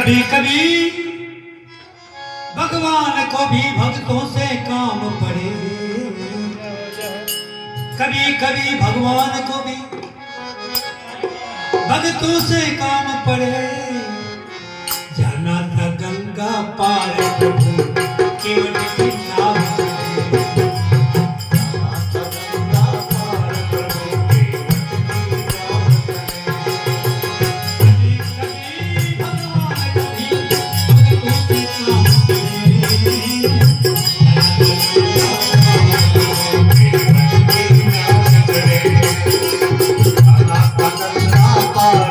कभी कभी भगवान को भी भक्तों से काम पड़े, कभी कभी भगवान को भी भक्तों से काम पड़े। जाना था गंगा पार प्रभु केवट की नाव चढ़े, जाना था गंगा पार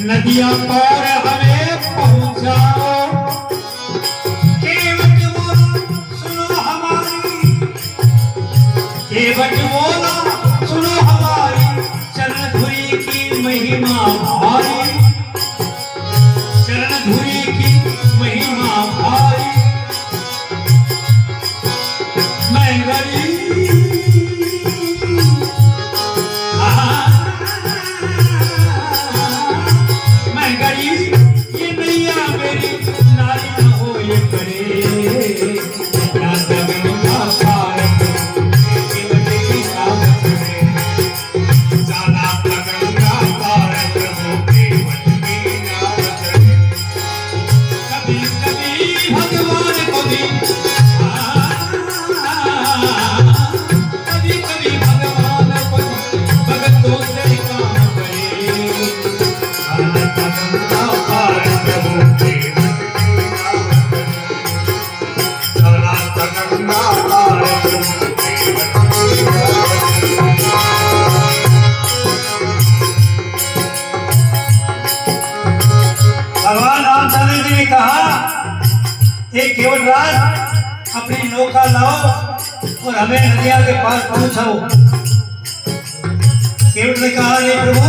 नदियां पार हमें पहुंचाओ, केवट बोला सुनो हमारी, केवट बोला सुनो हमारी, चरण धुरी की महिमा भारी, चरण धुरी की महिमा भारी। मैं गरीब ये नैया मेरी नारी न हो ये पड़े, गंगा पार केवट की नाव चढ़े, जाना था गंगा पार प्रभु केवट की नाव चढ़े। कभी कभी भगवान को भी कभी कभी भगवान को भक्तों से काम करे, जाना था गंगा भगवान रामचंद्र जी ने कहा, ये केवट राज अपनी नौका लाओ और हमें नदिया के पास पहुंचाओ। केवट ने कहा, अरे प्रभु,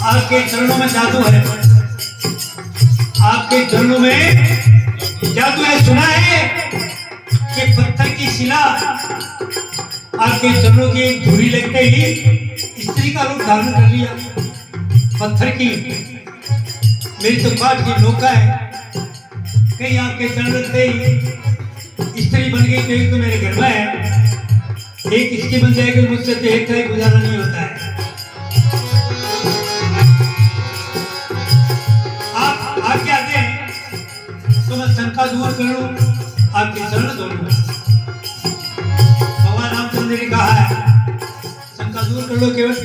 आपके चरणों में जादू है, आपके चरणों में जादू है। सुना है कि पत्थर की शिला आपके चरणों की धूरी लगते ही स्त्री का रूप धारण कर लिया। पत्थर की मेरी तो काठ की नौका है, कहीं आपके चरण लगते ही स्त्री बन गई। कहीं तो मेरे घर में है, एक इसकी बन जाएगी, मुझसे तो एक का ही गुजारा नहीं होता है। आप आज्ञा दें तो मैं शंका दूर कर लूं, आपके चरण धो लूं। भगवान रामचंद्र ने कहा है, शंका दूर कर लो। केवट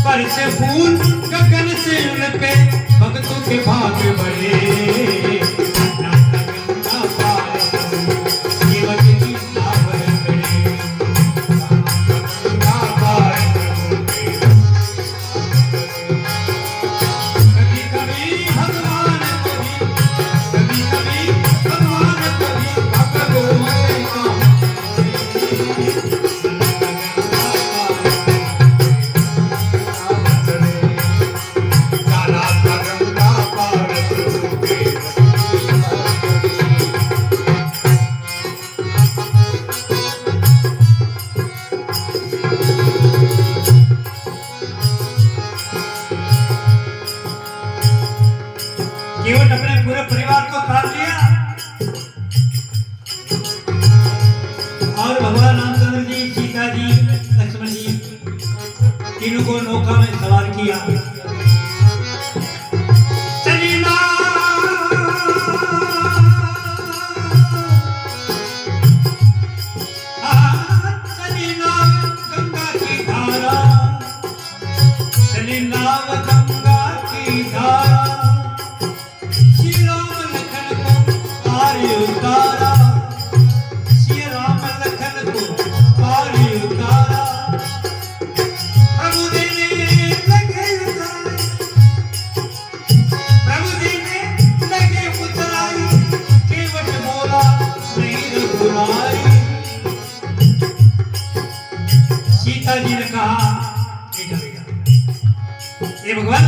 बरसे फूल गगन से उनपे भक्तों के भाग बढ़े। केवट अपने पूरे परिवार को तार लिया और भगवान रामचंद्र जी, सीता जी, लक्ष्मण जी तीनों को नौका में सवार किया। चलीना चलीना गंगा की धारा, चलीना गंगा की धारा, उतारा श्री राम लखन को पारी उतारा। प्रभु देने लगे उतराई, प्रभु देने लगे उतराई, केवट बोला नहीं रघुराई। सीता जी ने कहा, ये भगवान,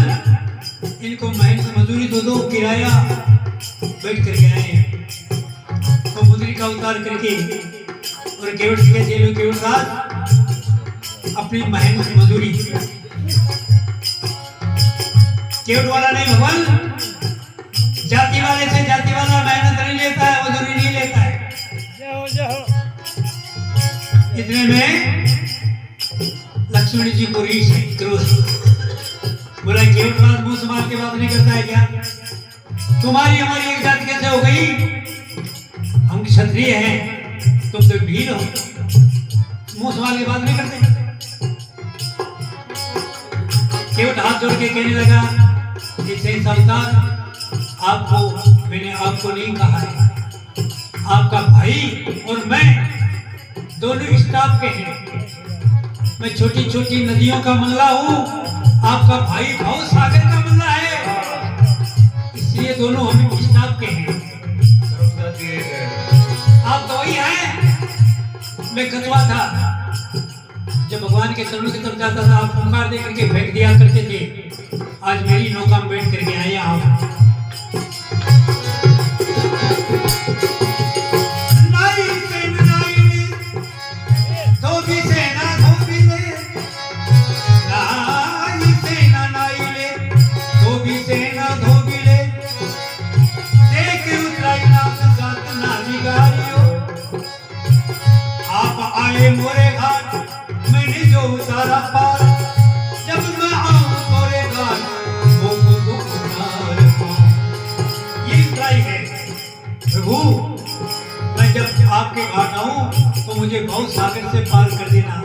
इनको महल से मजदूरी दो किराया बैठ करके आए हैं, तो मुद्री का उतार करके और केवट के जेलों के साथ अपनी महल की मजदूरी। केवट वाला नहीं भगवान, जाति वाले से जाति वाला मेहनत नहीं लेता है, मजदूरी नहीं लेता है। इतने में लक्ष्मण जी को रीछ क्रोध बोला, केवट राज मुंह संभाल के बात नहीं करता है क्या? तुम्हारी हमारी एक जाति कैसे हो गई? हम क्षत्रिय हैं, तुम तो भील हो, मुंह संभाल के बात नहीं करते। केवट हाथ जोड़ के कहने लगा, इसे सरदार, आपको मैंने आपको नहीं कहा है, आपका भाई और मैं दोनों इस टाप के हैं। मैं छोटी छोटी नदियों का मल्ला हूँ, आपका भाई भाव सागर का मल्ला है, इसलिए दोनों हम इस टाप के हैं। आप तो वही हैं। मैं कचवा था, जब भगवान के चरणों की तरफ जाता था, आप पुकार दे करके फेंक दिया करते थे। आज मेरी नौका में बैठ करके आए आप। मोरे घाट मैंने जो उतारा पार, जब मैं आऊं मोरे घाट वो दुख उतार। आपके घाट आऊं तो मुझे बहुत सागर से पार कर देना।